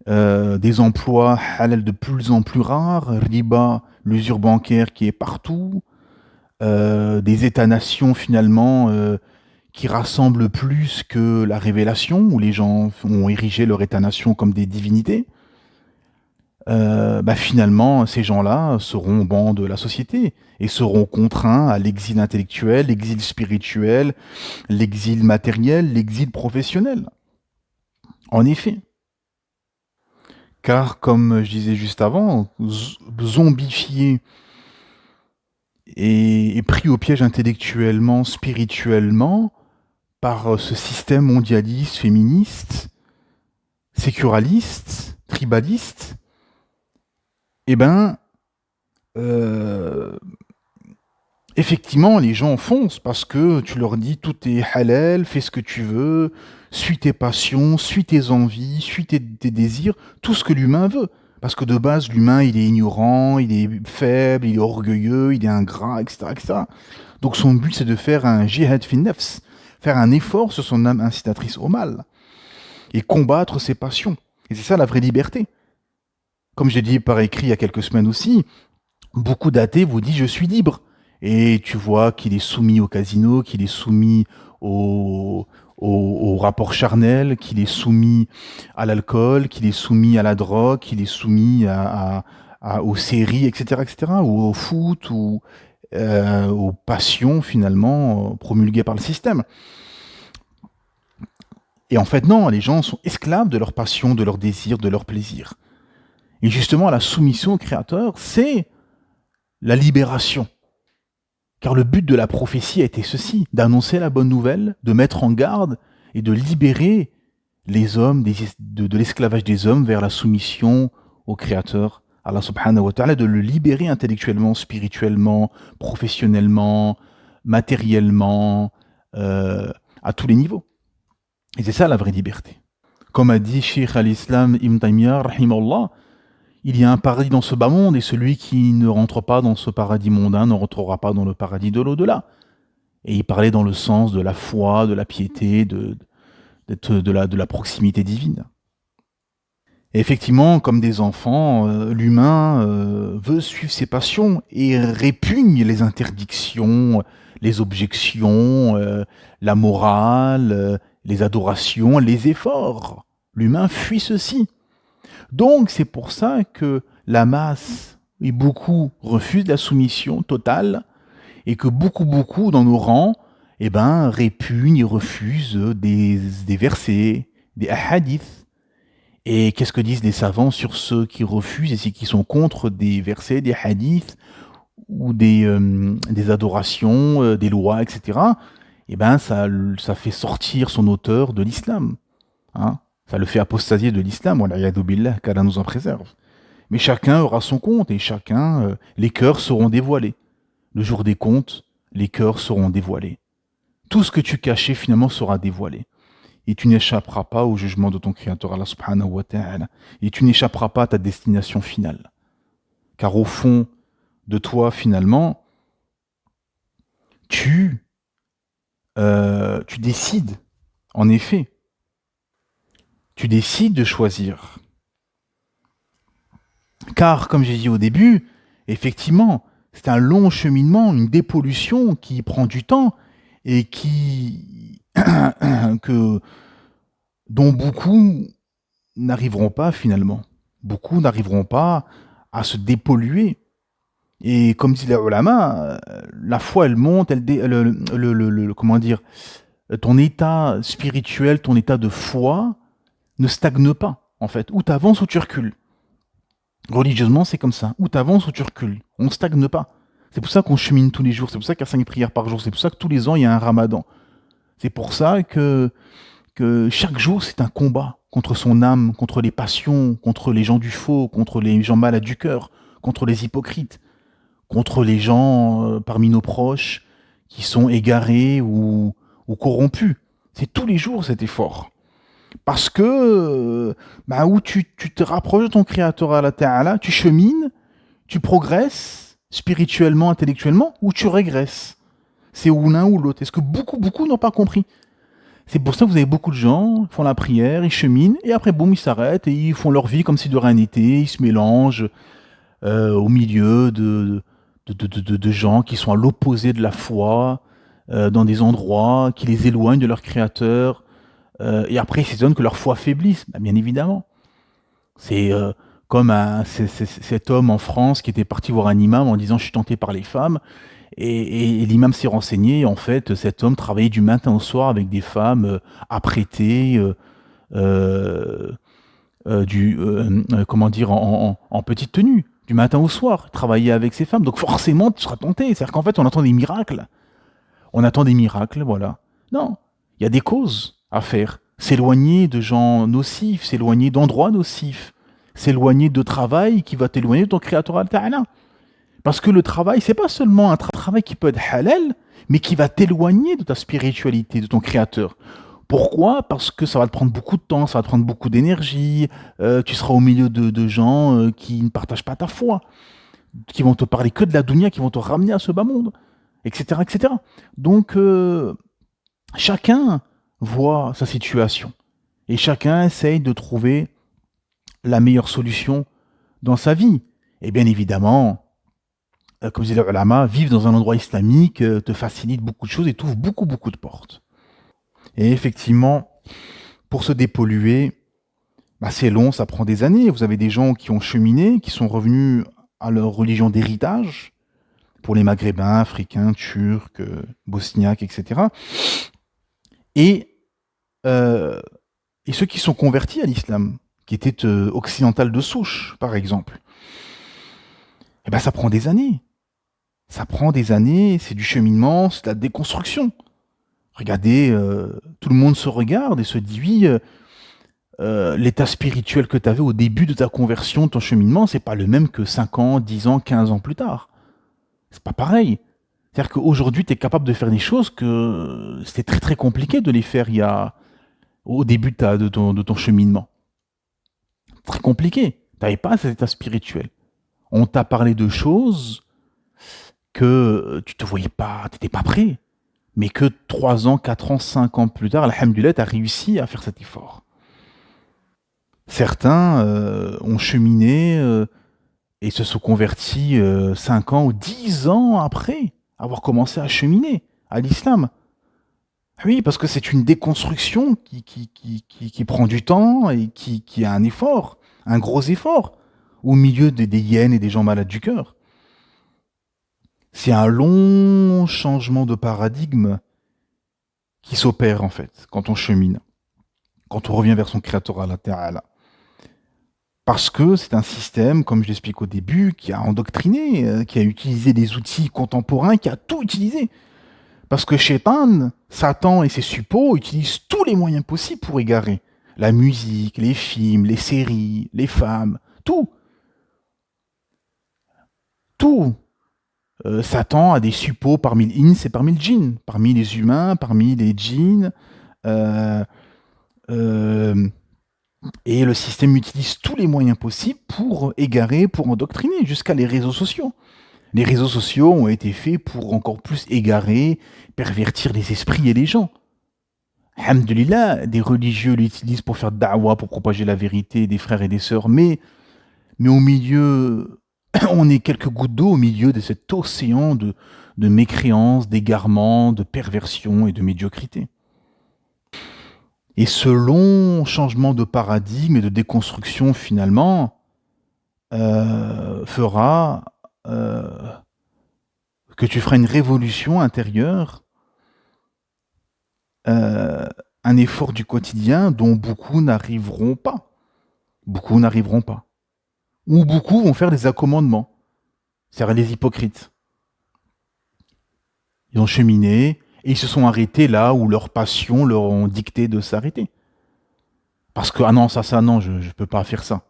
Des emplois halal de plus en plus rares, riba, l'usure bancaire qui est partout, des États-nations finalement qui rassemblent plus que la révélation, où les gens ont érigé leur État-nation comme des divinités. finalement, ces gens-là seront au banc de la société et seront contraints à l'exil intellectuel, l'exil spirituel, l'exil matériel, l'exil professionnel. En effet. Car, comme je disais juste avant, zombifié et pris au piège intellectuellement, spirituellement, par ce système mondialiste, féministe, sécuraliste, tribaliste, eh ben, effectivement, les gens foncent parce que tu leur dis tout est halal, fais ce que tu veux, suis tes passions, suis tes envies, suis tes désirs, tout ce que l'humain veut. Parce que de base, l'humain, il est ignorant, il est faible, il est orgueilleux, il est ingrat, etc., etc. Donc son but, c'est de faire un jihad fin nafs, faire un effort sur son âme incitatrice au mal, et combattre ses passions. Et c'est ça la vraie liberté. Comme j'ai dit par écrit il y a quelques semaines aussi, beaucoup d'athées vous disent je suis libre. Et tu vois qu'il est soumis au casino, qu'il est soumis au rapport charnel, qu'il est soumis à l'alcool, qu'il est soumis à la drogue, qu'il est soumis aux séries, etc., etc., ou au foot, ou aux passions finalement promulguées par le système. Et en fait, non, les gens sont esclaves de leurs passions, de leurs désirs, de leurs plaisirs. Et justement, la soumission au Créateur, c'est la libération. Car le but de la prophétie a été ceci, d'annoncer la bonne nouvelle, de mettre en garde et de libérer les hommes de l'esclavage des hommes vers la soumission au Créateur, Allah subhanahu wa ta'ala, de le libérer intellectuellement, spirituellement, professionnellement, matériellement, à tous les niveaux. Et c'est ça la vraie liberté. Comme a dit Cheikh al-Islam Ibn Taymiyyah, rahimahullah, il y a un paradis dans ce bas monde et celui qui ne rentre pas dans ce paradis mondain ne rentrera pas dans le paradis de l'au-delà. Et il parlait dans le sens de la foi, de la piété, de la proximité divine. Et effectivement, comme des enfants, l'humain veut suivre ses passions et répugne les interdictions, les objections, la morale, les adorations, les efforts. L'humain fuit ceci. Donc c'est pour ça que la masse et beaucoup refusent la soumission totale et que beaucoup dans nos rangs répugnent et refusent des versets, des hadiths. Et qu'est-ce que disent les savants sur ceux qui refusent et ceux qui sont contre des versets, des hadiths ou des adorations, des lois, etc. Ça fait sortir son auteur de l'islam. Hein, ça le fait apostasier de l'islam, qu'Allah nous en préserve. Mais chacun aura son compte et les cœurs seront dévoilés. Le jour des comptes, les cœurs seront dévoilés. Tout ce que tu cachais finalement sera dévoilé. Et tu n'échapperas pas au jugement de ton Créateur, Allah subhanahu wa ta'ala. Et tu n'échapperas pas à ta destination finale. Car au fond de toi, finalement, tu décides, en effet, tu décides de choisir. Car, comme j'ai dit au début, effectivement, c'est un long cheminement, une dépollution qui prend du temps et dont beaucoup n'arriveront pas finalement. Beaucoup n'arriveront pas à se dépolluer. Et comme dit les ulama, la foi elle monte, comment dire, ton état spirituel, ton état de foi ne stagne pas, en fait. Ou tu avances ou tu recules. Religieusement, c'est comme ça. Ou tu avances ou tu recules. On ne stagne pas. C'est pour ça qu'on chemine tous les jours. C'est pour ça qu'il y a 5 prières par jour. C'est pour ça que tous les ans, il y a un ramadan. C'est pour ça que chaque jour, c'est un combat contre son âme, contre les passions, contre les gens du faux, contre les gens malades du cœur, contre les hypocrites, contre les gens parmi nos proches qui sont égarés ou corrompus. C'est tous les jours cet effort. Parce que où tu te rapproches de ton Créateur Allah Ta'ala, tu chemines, tu progresses spirituellement, intellectuellement, ou tu régresses. C'est ou l'un ou l'autre. Est-ce que beaucoup n'ont pas compris? C'est pour ça que vous avez beaucoup de gens qui font la prière, ils cheminent, et après, boum, ils s'arrêtent, et ils font leur vie comme si de rien n'était, ils se mélangent au milieu de gens qui sont à l'opposé de la foi, dans des endroits qui les éloignent de leur Créateur, et après ils s'étonnent que leur foi faiblisse. Bien évidemment. C'est comme cet homme en France qui était parti voir un imam en disant je suis tenté par les femmes, et l'imam s'est renseigné, en fait cet homme travaillait du matin au soir avec des femmes apprêtées, euh, comment dire, en petite tenue, du matin au soir, travailler avec ces femmes, donc forcément tu seras tenté, c'est-à-dire qu'en fait on attend des miracles. On attend des miracles, voilà. Non, il y a des causes à faire. S'éloigner de gens nocifs, s'éloigner d'endroits nocifs, s'éloigner de travail qui va t'éloigner de ton Créateur Ta'ala. Parce que le travail, c'est pas seulement un travail qui peut être halal, mais qui va t'éloigner de ta spiritualité, de ton Créateur. Pourquoi? Parce que ça va te prendre beaucoup de temps, ça va te prendre beaucoup d'énergie, tu seras au milieu de gens qui ne partagent pas ta foi, qui vont te parler que de la dunya, qui vont te ramener à ce bas monde, etc., etc. Donc, chacun voit sa situation et chacun essaye de trouver la meilleure solution dans sa vie. Et bien évidemment, comme disait le ulama, vivre dans un endroit islamique te facilite beaucoup de choses et t'ouvre beaucoup, beaucoup de portes. Et effectivement, pour se dépolluer, bah c'est long, ça prend des années. Vous avez des gens qui ont cheminé, qui sont revenus à leur religion d'héritage, pour les Maghrébins, Africains, Turcs, Bosniaques, etc. Et, euh, et ceux qui sont convertis à l'islam, qui étaient occidentales de souche, par exemple, eh ben ça prend des années. Ça prend des années, c'est du cheminement, c'est de la déconstruction. Regardez, tout le monde se regarde et se dit oui, l'état spirituel que tu avais au début de ta conversion, de ton cheminement, c'est pas le même que 5 ans, 10 ans, 15 ans plus tard. C'est pas pareil. C'est-à-dire qu'aujourd'hui, tu es capable de faire des choses que c'était très très compliqué de les faire au début de ton cheminement. Très compliqué. Tu n'avais pas cet état spirituel. On t'a parlé de choses que tu te voyais pas, tu n'étais pas prêt. Mais que 3 ans, 4 ans, 5 ans plus tard, alhamdoulilah, tu as réussi à faire cet effort. Certains ont cheminé et se sont convertis 5 ans ou 10 ans après avoir commencé à cheminer à l'islam. Oui, parce que c'est une déconstruction qui prend du temps et qui a un effort, un gros effort, au milieu des hyènes et des gens malades du cœur. C'est un long changement de paradigme qui s'opère en fait quand on chemine, quand on revient vers son Créateur Allah Ta'ala. Parce que c'est un système, comme je l'explique au début, qui a endoctriné, qui a utilisé des outils contemporains, qui a tout utilisé. Parce que Shaitan, Satan et ses suppôts utilisent tous les moyens possibles pour égarer. La musique, les films, les séries, les femmes, tout. Tout. Satan a des suppôts parmi les ins et parmi les djinns, parmi les humains, parmi les djinns. Euh, euh, et le système utilise tous les moyens possibles pour égarer, pour endoctriner, jusqu'à les réseaux sociaux. Les réseaux sociaux ont été faits pour encore plus égarer, pervertir les esprits et les gens. Alhamdulillah, des religieux l'utilisent pour faire da'wah, pour propager la vérité des frères et des sœurs, mais au milieu, on est quelques gouttes d'eau au milieu de cet océan de mécréance, d'égarement, de perversion et de médiocrité. Et ce long changement de paradigme et de déconstruction, finalement, fera que tu feras une révolution intérieure, un effort du quotidien dont beaucoup n'arriveront pas. Beaucoup n'arriveront pas. Ou beaucoup vont faire des accommodements. C'est-à-dire les hypocrites. Ils ont cheminé et ils se sont arrêtés là où leurs passions leur ont dicté de s'arrêter. Parce que, ah non, ça, non, je ne peux pas faire ça.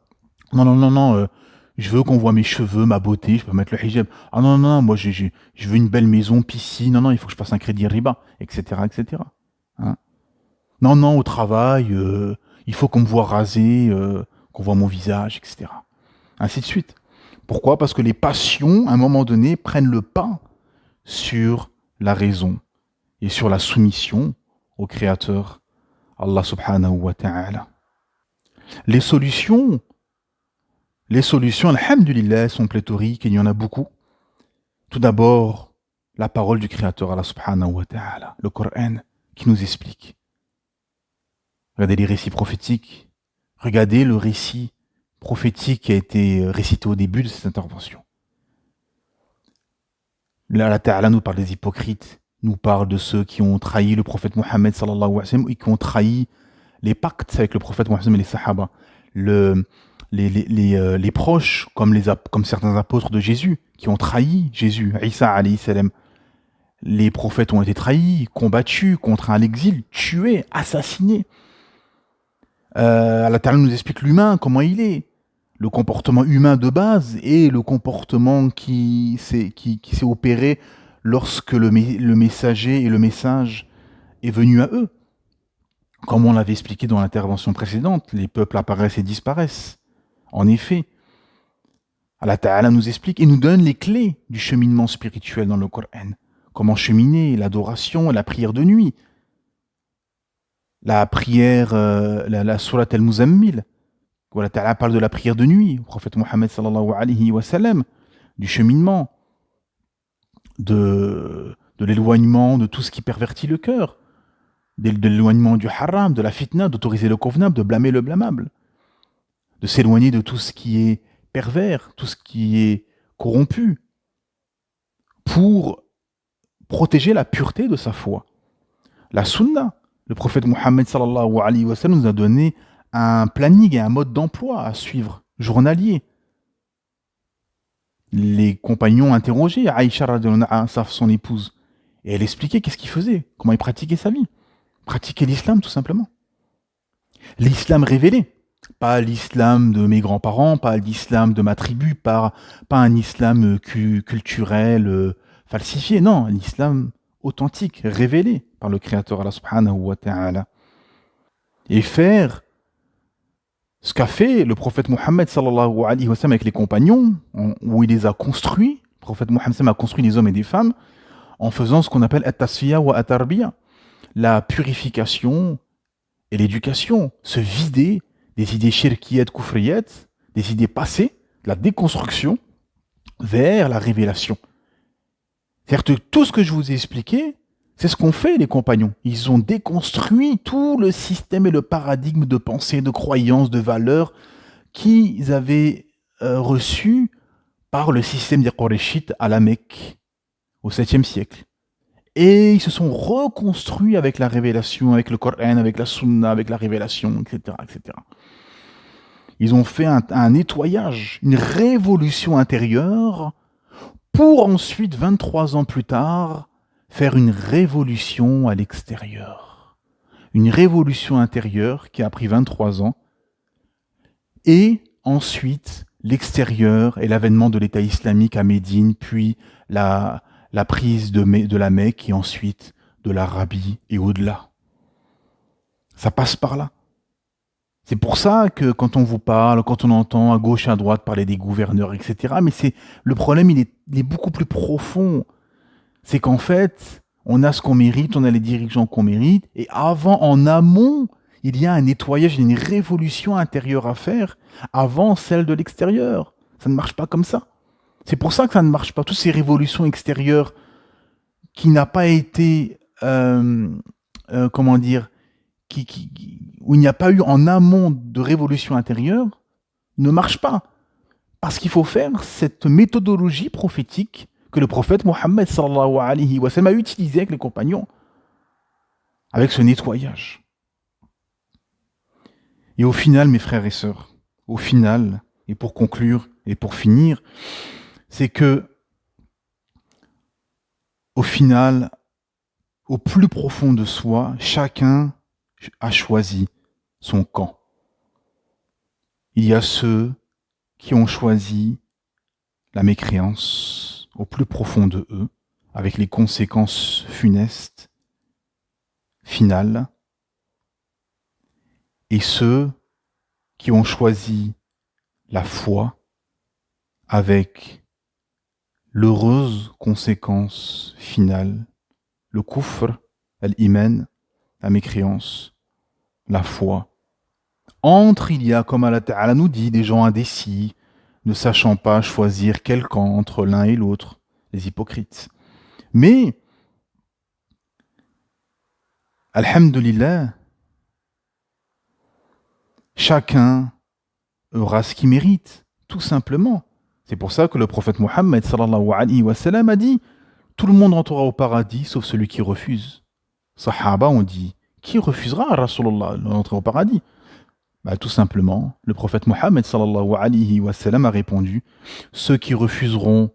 Non, je veux qu'on voit mes cheveux, ma beauté, je peux mettre le hijab. Ah non, moi je veux une belle maison, piscine, non, il faut que je passe un crédit riba, etc., etc. Hein? Non, au travail, il faut qu'on me voit rasé, qu'on voit mon visage, etc. Ainsi de suite. Pourquoi? Parce que les passions, à un moment donné, prennent le pas sur la raison et sur la soumission au Créateur, Allah subhanahu wa ta'ala. Les solutions, alhamdulillah, sont pléthoriques et il y en a beaucoup. Tout d'abord, la parole du Créateur, Allah subhanahu wa ta'ala, le Coran, qui nous explique. Regardez les récits prophétiques, regardez le récit prophétique qui a été récité au début de cette intervention. Là, Allah Ta'ala nous parle des hypocrites, nous parle de ceux qui ont trahi le prophète Mohammed sallallahu alayhi wa sallam et qui ont trahi les pactes avec le prophète Mohammed et les sahaba. Les proches, comme certains apôtres de Jésus, qui ont trahi Jésus, Isa alayhi salam. Les prophètes ont été trahis, combattus, contraints à l'exil, tués, assassinés. Allah Ta'ala nous explique l'humain, comment il est. Le comportement humain de base et le comportement qui s'est opéré lorsque le messager et le message est venu à eux. Comme on l'avait expliqué dans l'intervention précédente, les peuples apparaissent et disparaissent. En effet, Allah Ta'ala nous explique et nous donne les clés du cheminement spirituel dans le Coran. Comment cheminer, l'adoration et la prière de nuit. La prière, la sourate al-Muzammil. Allah Ta'ala parle de la prière de nuit, le prophète Mohammed sallallahu alayhi wa sallam, du cheminement, de l'éloignement de tout ce qui pervertit le cœur, de l'éloignement du haram, de la fitna, d'autoriser le convenable, de blâmer le blâmable, de s'éloigner de tout ce qui est pervers, tout ce qui est corrompu, pour protéger la pureté de sa foi. La sunna, le prophète Mohammed sallallahu alayhi wa sallam nous a donné un planning et un mode d'emploi à suivre, journalier. Les compagnons interrogeaient Aïcha radhiyallahu anha, son épouse, et elle expliquait qu'est-ce qu'il faisait, comment il pratiquait sa vie. Pratiquer l'islam, tout simplement. L'islam révélé. Pas l'islam de mes grands-parents, pas l'islam de ma tribu, pas un islam culturel, falsifié. Non, l'islam authentique, révélé par le Créateur Allah subhanahu wa ta'ala. Et faire ce qu'a fait le prophète Mohammed sallallahu alayhi wa sallam avec les compagnons, où il les a construits. Le prophète Mohammed a construit des hommes et des femmes en faisant ce qu'on appelle at-tasfiya wa at-tarbiya, la purification et l'éducation, se vider des idées shirkiyat, kufriyat, des idées passées, la déconstruction vers la révélation. C'est-à-dire que tout ce que je vous ai expliqué, c'est ce qu'ont fait les compagnons. Ils ont déconstruit tout le système et le paradigme de pensée, de croyance, de valeurs qu'ils avaient reçus par le système des Qurayshites à la Mecque au 7e siècle. Et ils se sont reconstruits avec la révélation, avec le Coran, avec la Sunna, avec la révélation, etc. etc. Ils ont fait un nettoyage, une révolution intérieure pour ensuite, 23 ans plus tard, faire une révolution à l'extérieur. Une révolution intérieure qui a pris 23 ans. Et ensuite, l'extérieur et l'avènement de l'État islamique à Médine, puis la prise de la Mecque et ensuite de l'Arabie et au-delà. Ça passe par là. C'est pour ça que quand on vous parle, quand on entend à gauche, à droite parler des gouverneurs, etc., mais le problème, il est beaucoup plus profond. C'est qu'en fait, on a ce qu'on mérite, on a les dirigeants qu'on mérite, et avant, en amont, il y a un nettoyage, une révolution intérieure à faire avant celle de l'extérieur. Ça ne marche pas comme ça. C'est pour ça que ça ne marche pas. Toutes ces révolutions extérieures qui n'ont pas été, où il n'y a pas eu en amont de révolution intérieure, ne marchent pas. Parce qu'il faut faire cette méthodologie prophétique que le prophète Mohammed sallallahu alayhi wa sallam a utilisée avec les compagnons, avec ce nettoyage. Et au final, mes frères et sœurs, au final, et pour conclure et pour finir, c'est que, au final, au plus profond de soi, chacun a choisi son camp. Il y a ceux qui ont choisi la mécréance au plus profond de eux, avec les conséquences funestes, finales, et ceux qui ont choisi la foi avec l'heureuse conséquence finale, le kufr, al-iman, la mécréance, la foi. Entre, il y a, comme Allah Ta'ala nous dit, des gens indécis, ne sachant pas choisir quel camp entre l'un et l'autre, les hypocrites. Mais, alhamdulillah, chacun aura ce qu'il mérite, tout simplement. C'est pour ça que le prophète Mohammed sallallahu alayhi wa sallam a dit « Tout le monde entrera au paradis sauf celui qui refuse ». Sahaba ont dit « Qui refusera, Rasulullah, d'entrer au paradis ?» Tout simplement, le prophète Mohammed sallallahu alayhi wa sallam a répondu « Ceux qui refuseront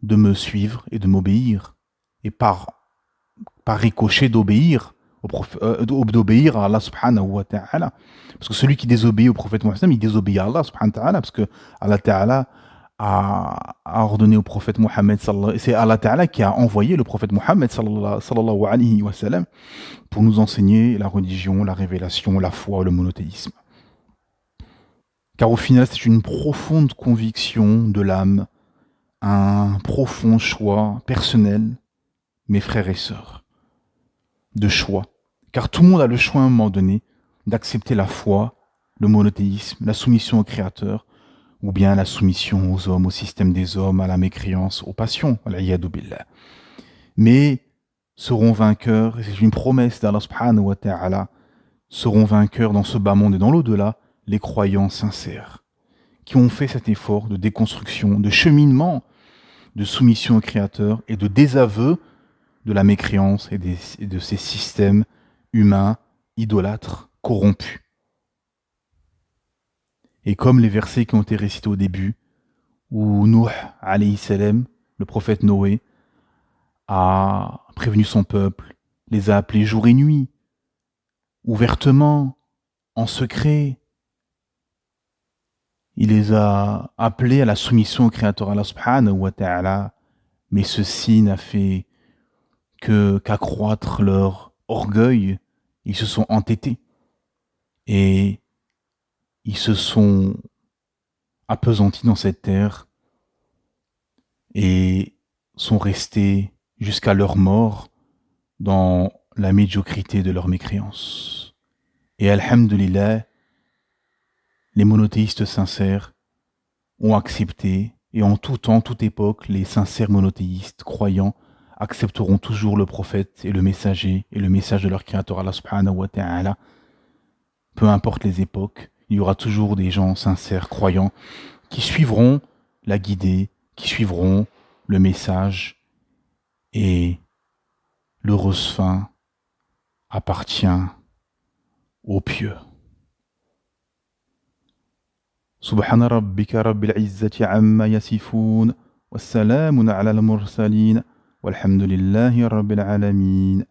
de me suivre et de m'obéir, et par ricochet d'obéir d'obéir à Allah subhanahu wa ta'ala. Parce que celui qui désobéit au prophète Mohammed, il désobéit à Allah subhanahu wa ta'ala, parce que Allah ta'ala a ordonné au prophète Mohammed, c'est Allah ta'ala qui a envoyé le prophète Mohammed sallallahu alayhi wa sallam pour nous enseigner la religion, la révélation, la foi, le monothéisme. Car au final, c'est une profonde conviction de l'âme, un profond choix personnel, mes frères et sœurs, de choix. Car tout le monde a le choix à un moment donné d'accepter la foi, le monothéisme, la soumission au Créateur, ou bien la soumission aux hommes, au système des hommes, à la mécréance, aux passions, al-iyadu billah. Mais seront vainqueurs, et c'est une promesse d'Allah subhanahu wa ta'ala, seront vainqueurs dans ce bas monde et dans l'au-delà, les croyants sincères, qui ont fait cet effort de déconstruction, de cheminement, de soumission au Créateur et de désaveu de la mécréance et de ces systèmes humains, idolâtres, corrompus. Et comme les versets qui ont été récités au début, où Nuh, alayhi salam, le prophète Noé, a prévenu son peuple, les a appelés jour et nuit, ouvertement, en secret. Il les a appelés à la soumission au Créateur Allah subhanahu wa ta'ala, mais ceci n'a fait qu'accroître leur orgueil. Ils se sont entêtés et ils se sont appesantis dans cette terre et sont restés jusqu'à leur mort dans la médiocrité de leur mécréance. Et alhamdulillah, les monothéistes sincères ont accepté, et en tout temps, toute époque, les sincères monothéistes croyants accepteront toujours le prophète et le messager et le message de leur Créateur Allah subhanahu wa ta'ala. Peu importe les époques, il y aura toujours des gens sincères, croyants, qui suivront la guidée, qui suivront le message, et l'heureuse fin appartient aux pieux. Subhana rabbika rabbil izzati amma yasifun, wassalamun ala al-mursalin, walhamdulillahi rabbil alamin.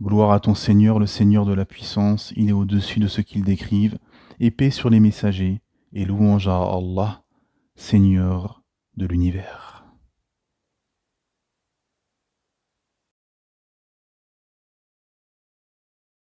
Gloire à ton Seigneur, le Seigneur de la puissance, il est au-dessus de ce qu'ils décrivent, et paix sur les messagers, et louange à Allah, Seigneur de l'univers.